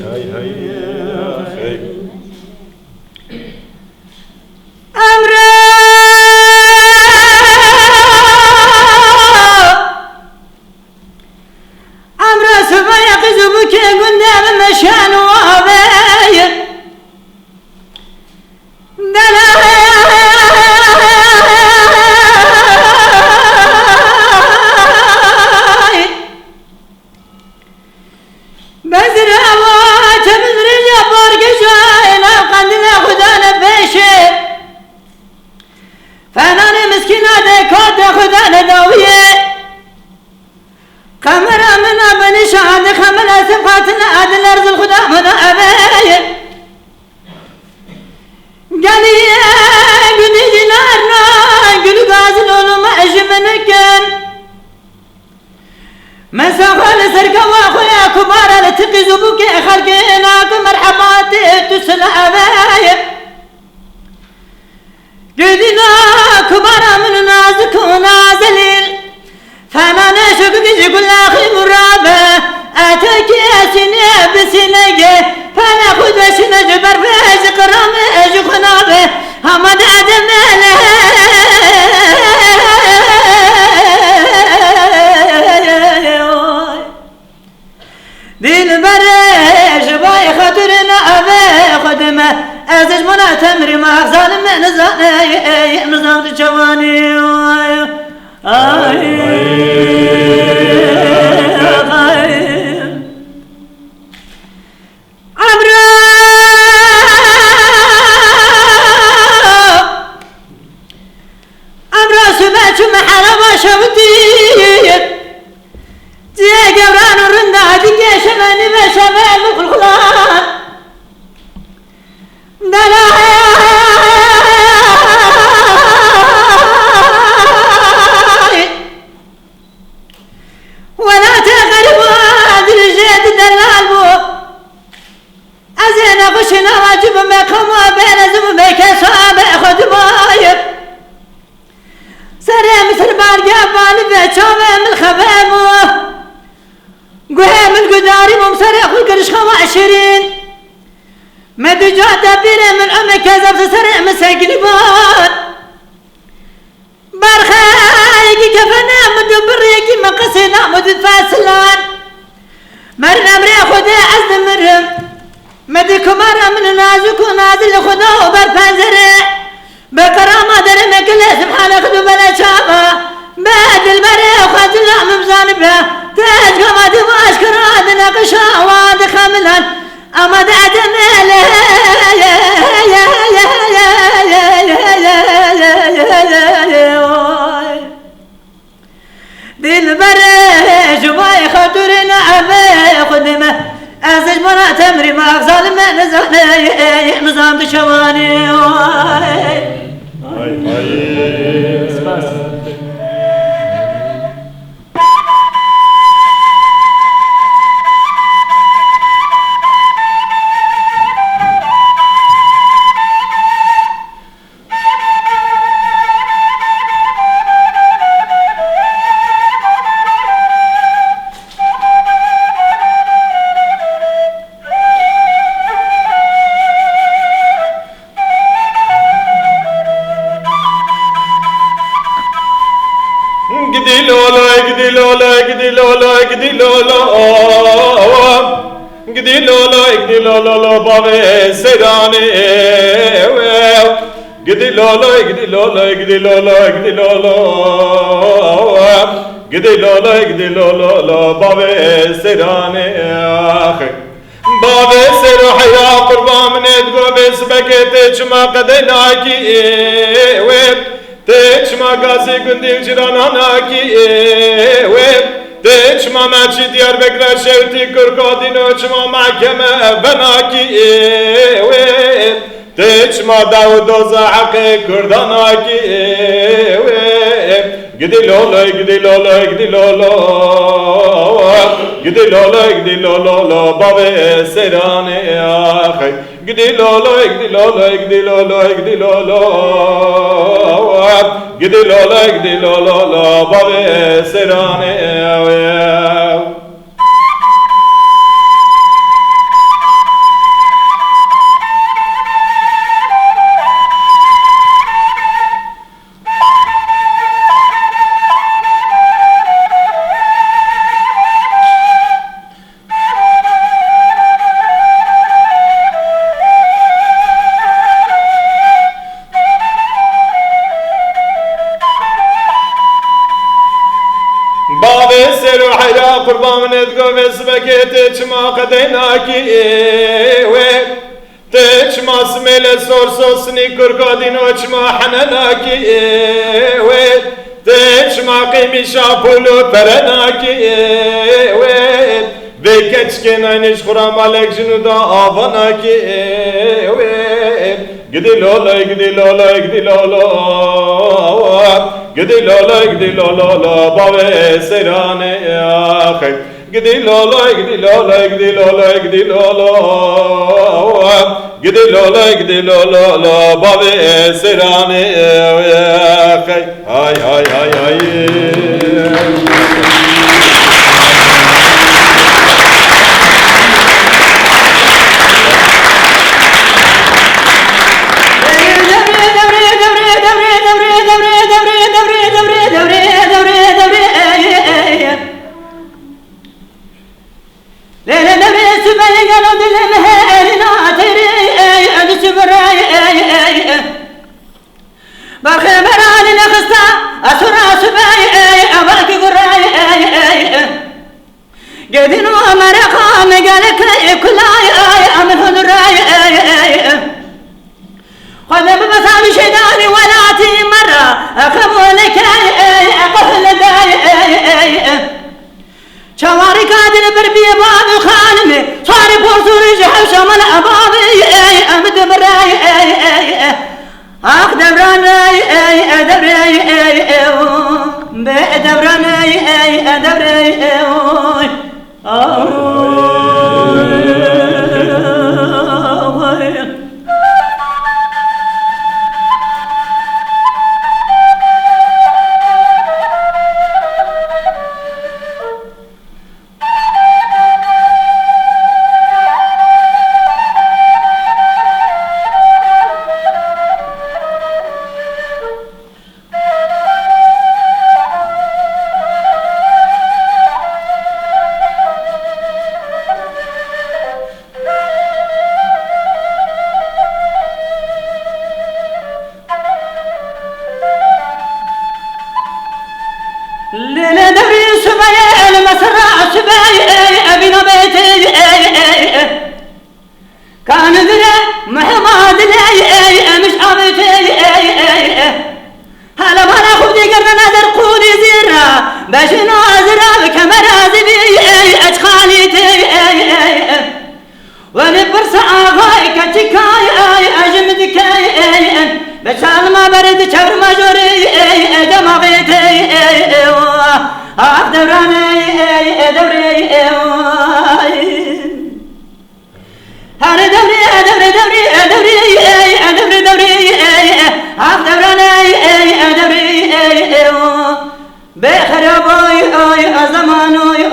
هاي يا أخي عمرو سبايا قزبك قدام مشان وابي بزرعوات بزرع بارك شاينا قندنا خدانا بيشي فناني مسكينة ديكوت خدانا داوية خمرة منا بني شهاد خمرة صفاتنا عدل أرض الخدا منا أبي قالي قدي جنارنا قلو قازلون ما أجمنكن مسافة لسرقة واخويا كبار لتقي زبوك خلقيناك مرحبات تسل أبي قدنا كبار من نازك ونازلين فانا نشوفك يقول اخي مرابه اتاك يا سنه بسنه فانا خذ باش نجبر فاز قرام اجي خنابه حمد ادم دين بريش باي خاطرنا ابي خدمه ازج منا تمري ما ظالم نظام الجواني عمرو سبات محرم شوتي جي قبران الرندا دقي شماني ما شمال الخلان دلا ولا تغرب هذه الجيد دلالبو أزين أخشنا واجب مكما بين زم بك صعب أخذ مايب سري مثل بارقابان بيتشوم من خبامو قوه من قداري ممسري أخذ قرش 25 مدجو دبيري من أمي كذب سري مساقلبان برخايقي كفنا مدبريقي مقصنا مدفاسلان مرنا مري خدا عزم مرم مدي كمارا من نازك ونازل خدا وبرفنزري بكرامة درمك اللي سبحانه خدو بلا شابه بعد المري وخزنا ممزانبه تاج قمد واشكرا دنقشا واد خملا أمد عدم دل بريش باي خاطرنا أبي خدمه أزج منا تمري ما أغزال من نظام تشواني قدي لولا بابي سيراني قدي لولا قدي لولا قدي لولا قدي لولا قدي لولا قدي لولا بابي سيراني اخي بابي سير حيا قربان من تقو بسبك تجمع قدناكي تجمع قاسي قندي وجراناناكي تجمع ماشي ديار بكرة شوتي كركودين وجمع محكمة بناكي تجمع داود وزعقي كرداناكي قدي لولا قدي لولا قدي لولا قدي لولا قدي لولا بابي سيراني اخي قدي لولا قدي لولا قدي لولا قدي لولا قدي لولا قدي لولا بابي سيراني قربان من ادگو بسبکی تچما قدیناکی تچما سمیل سورسوسنی کرکادین و چما حنناکی تچما قیمی شاپولو پرناکی بکچ که نینش خورا مالک جنو دا آواناکی گدی لالا گدی لالا گدی لالا گدی لالا گدی لالا باوی سرانه آخی گدی لالا گدی لالا گدی لالا گدی لالا گدی لالا گدی لالا باوی سرانه آخی های های های های بخربای آی زمانوی